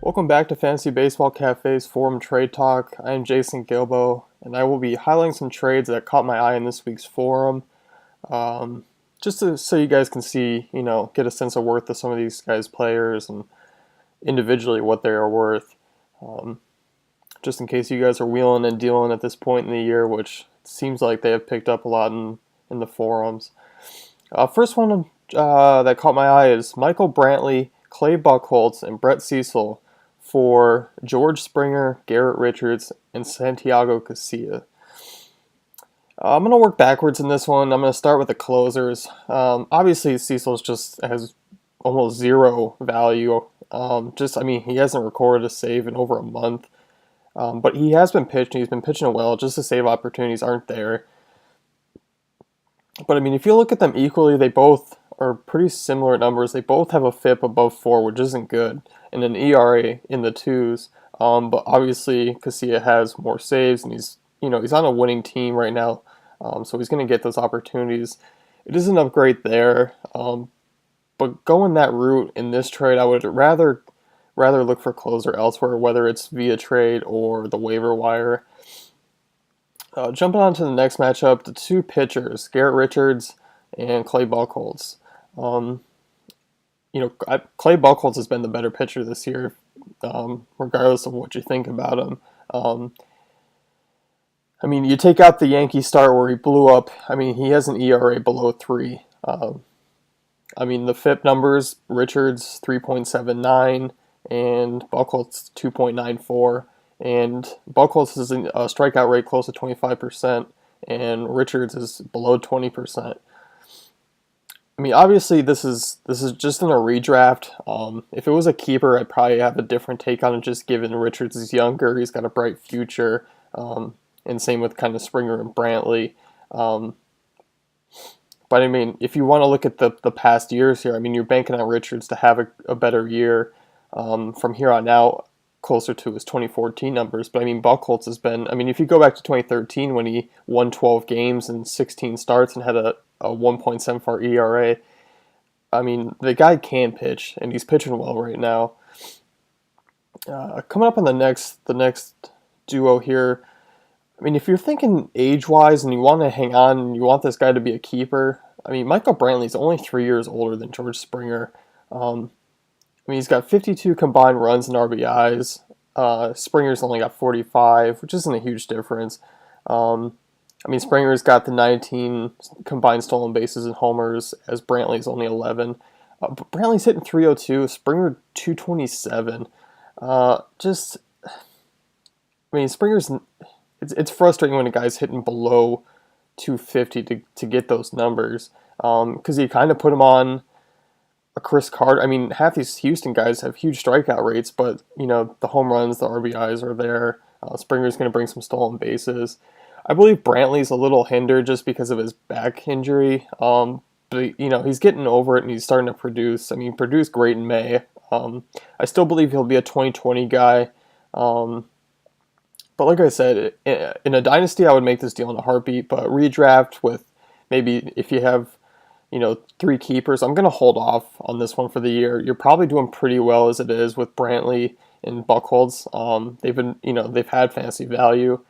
Welcome back to Fantasy Baseball Cafe's Forum Trade Talk. I am Jason Gilbo, and I will be highlighting some trades that caught my eye in this week's forum, so you guys can see, get a sense of worth of some of these guys' players and individually what they are worth. Just in case you guys are wheeling and dealing at this point in the year, which seems like they have picked up a lot in the forums. First one that caught my eye is Michael Brantley, Clay Buchholz, and Brett Cecil for George Springer, Garrett Richards, and Santiago Casilla. I'm going to work backwards in this one. I'm going to start with the closers. Obviously, Cecil's just has almost zero value. He hasn't recorded a save in over a month. But he has been pitching. He's been pitching well. Just the save opportunities aren't there. But, if you look at them equally, they both are pretty similar numbers. They both have a FIP above 4, which isn't good, and an ERA in the 2s. But obviously, Casilla has more saves, and he's on a winning team right now, so he's going to get those opportunities. It is an upgrade there, but going that route in this trade, I would rather look for closer elsewhere, whether it's via trade or the waiver wire. Jumping on to the next matchup, the two pitchers, Garrett Richards and Clay Buchholz. Clay Buchholz has been the better pitcher this year, regardless of what you think about him. You take out the Yankee start where he blew up. He has an ERA below 3. The FIP numbers, Richards 3.79 and Buchholz 2.94. And Buchholz is a strikeout rate close to 25%, and Richards is below 20%. Obviously, this is just in a redraft. If it was a keeper, I'd probably have a different take on it, just given Richards is younger, he's got a bright future, and same with kind of Springer and Brantley. But if you want to look at the past years here, you're banking on Richards to have a better year from here on out, closer to his 2014 numbers. But Buchholz has been, if you go back to 2013 when he won 12 games and 16 starts and had a 1.74 ERA, the guy can pitch, and he's pitching well right now. Coming up on the next duo here, if you're thinking age-wise and you want to hang on and you want this guy to be a keeper, Michael Brantley's only 3 years older than George Springer. He's got 52 combined runs and RBIs. Springer's only got 45, which isn't a huge difference. Springer's got the 19 combined stolen bases and homers, as Brantley's only 11. But Brantley's hitting 302, Springer 227. Springer's... It's frustrating when a guy's hitting below 250 to get those numbers, because you kind of put him on a Chris Carter. Half these Houston guys have huge strikeout rates, but the home runs, the RBIs are there. Springer's going to bring some stolen bases. I believe Brantley's a little hindered just because of his back injury, but he's getting over it and he's starting to produce. Produced great in May. I still believe he'll be a 2020 guy. But like I said, in a dynasty, I would make this deal in a heartbeat. But redraft with maybe if you have 3 keepers, I'm going to hold off on this one for the year. You're probably doing pretty well as it is with Brantley and Buchholz. They've had fantasy value,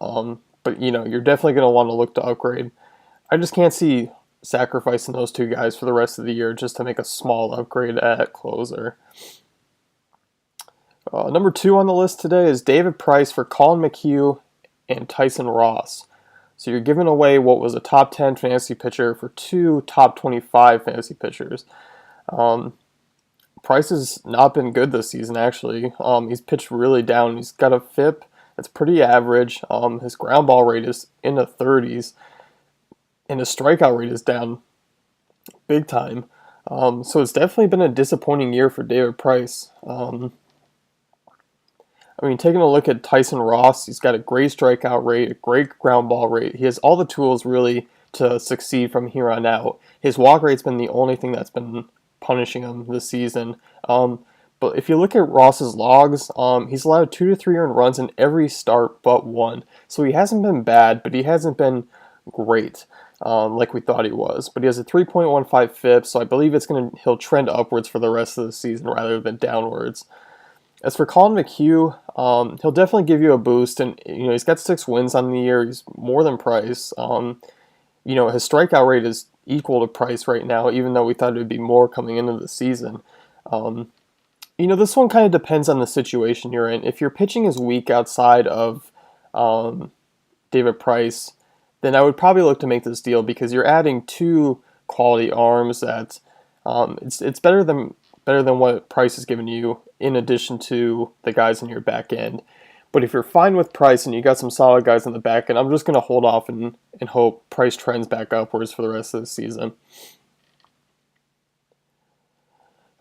but you're definitely going to want to look to upgrade. I just can't see sacrificing those 2 guys for the rest of the year just to make a small upgrade at closer. Number 2 on the list today is David Price for Colin McHugh and Tyson Ross. So you're giving away what was a top 10 fantasy pitcher for 2 top 25 fantasy pitchers. Price has not been good this season, actually. He's pitched really down. He's got a FIP that's pretty average. His ground ball rate is in the 30s, and his strikeout rate is down big time. So it's definitely been a disappointing year for David Price. Taking a look at Tyson Ross, he's got a great strikeout rate, a great ground ball rate. He has all the tools really to succeed from here on out. His walk rate's been the only thing that's been punishing him this season. But if you look at Ross's logs, he's allowed 2 to 3 earned runs in every start but 1. So he hasn't been bad, but he hasn't been great like we thought he was. But he has a 3.15 FIP, so I believe he'll trend upwards for the rest of the season rather than downwards. As for Colin McHugh, he'll definitely give you a boost, and he's got 6 wins on the year. He's more than Price. His strikeout rate is equal to Price right now, even though we thought it would be more coming into the season. Um, this one kind of depends on the situation you're in. If your pitching is weak outside of um, David Price, then I would probably look to make this deal because you're adding two quality arms that it's better than what Price has given you in addition to the guys in your back end. But if you're fine with Price and you got some solid guys in the back end, I'm just going to hold off and hope Price trends back upwards for the rest of the season.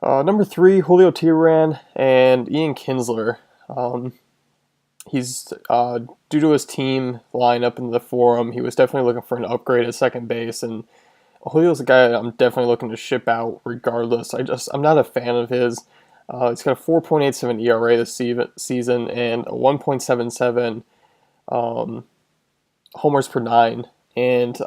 Number 3, Julio Teheran and Ian Kinsler. He's due to his team lineup in the forum, he was definitely looking for an upgrade at second base, and Julio's a guy I'm definitely looking to ship out regardless. I'm not a fan of his. He's got a 4.87 ERA this season and a 1.77 homers per nine. And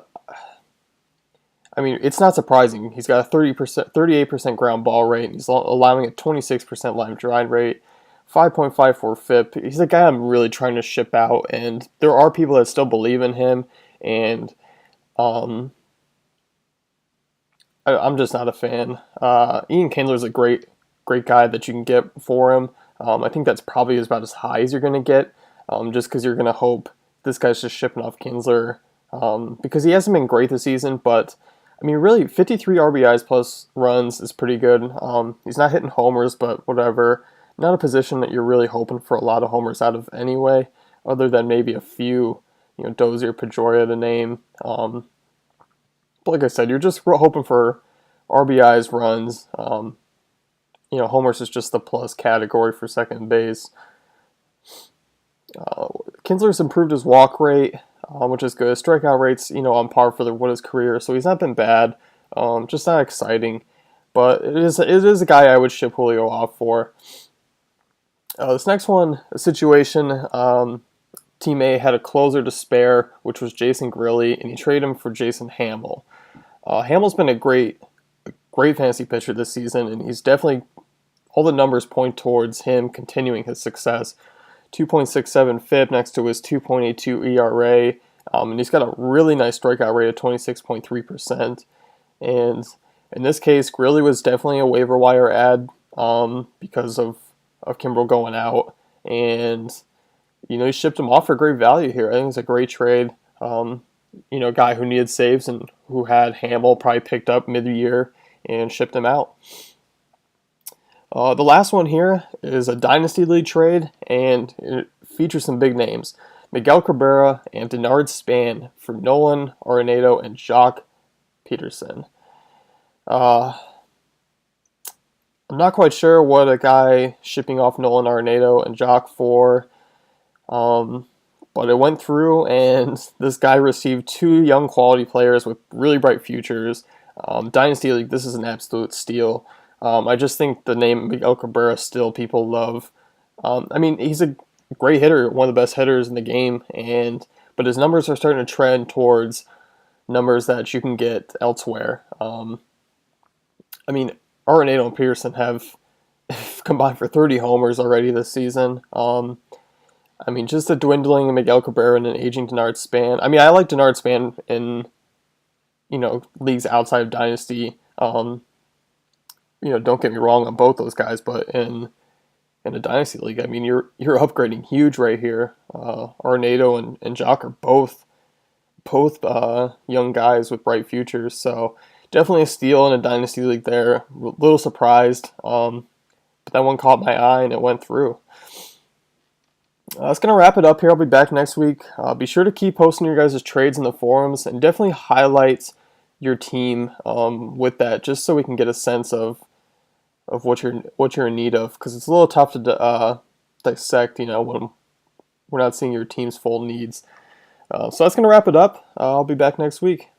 I mean, it's not surprising. He's got a 38% ground ball rate, and he's allowing a 26% line drive rate, 5.54 FIP. He's a guy I'm really trying to ship out, and there are people that still believe in him, and I'm just not a fan. Ian Kindler's a great guy that you can get for him. I think that's probably about as high as you're going to get, just because you're going to hope this guy's just shipping off Kinsler, because he hasn't been great this season, but I mean, really, 53 RBIs plus runs is pretty good. He's not hitting homers, but whatever. Not a position that you're really hoping for a lot of homers out of anyway, other than maybe a few, Dozier, Pedroia to name. But like I said, you're just hoping for RBIs, runs. Homers is just the plus category for second base. Kinsler's improved his walk rate, which is good. Strikeout rate's, on par for what his career, so he's not been bad. Just not exciting, but it is a guy I would ship Julio off for. This next one, a situation, Team A had a closer to spare, which was Jason Grilli, and he traded him for Jason Hamill. Hamill's been a great fantasy pitcher this season, and he's definitely, all the numbers point towards him continuing his success. 2.67 FIP next to his 2.82 ERA, and he's got a really nice strikeout rate of 26.3%. And in this case, Grilli was definitely a waiver wire ad because of Kimbrel going out, and he shipped him off for great value here. I think it's a great trade. A guy who needed saves and who had Hamill probably picked up mid-year and shipped him out. The last one here is a Dynasty League trade, and it features some big names. Miguel Cabrera and Denard Span for Nolan Arenado and Jock Peterson. I'm not quite sure what a guy shipping off Nolan Arenado and Jock for, but it went through, and this guy received 2 young quality players with really bright futures. Dynasty League, this is an absolute steal. I just think the name Miguel Cabrera still people love. He's a great hitter, one of the best hitters in the game, but his numbers are starting to trend towards numbers that you can get elsewhere. Arenado and Peterson have combined for 30 homers already this season. Just a dwindling Miguel Cabrera and an aging Denard Span. I like Denard Span in, leagues outside of Dynasty. Don't get me wrong on both those guys, but in a Dynasty League, you're upgrading huge right here. Arenado and Jock are both young guys with bright futures, so definitely a steal in a Dynasty League there. A little surprised, but that one caught my eye and it went through. That's going to wrap it up here. I'll be back next week. Be sure to keep posting your guys' trades in the forums and definitely highlight your team with that, just so we can get a sense of what you're in need of, because it's a little tough to dissect, when we're not seeing your team's full needs. So that's going to wrap it up. I'll be back next week.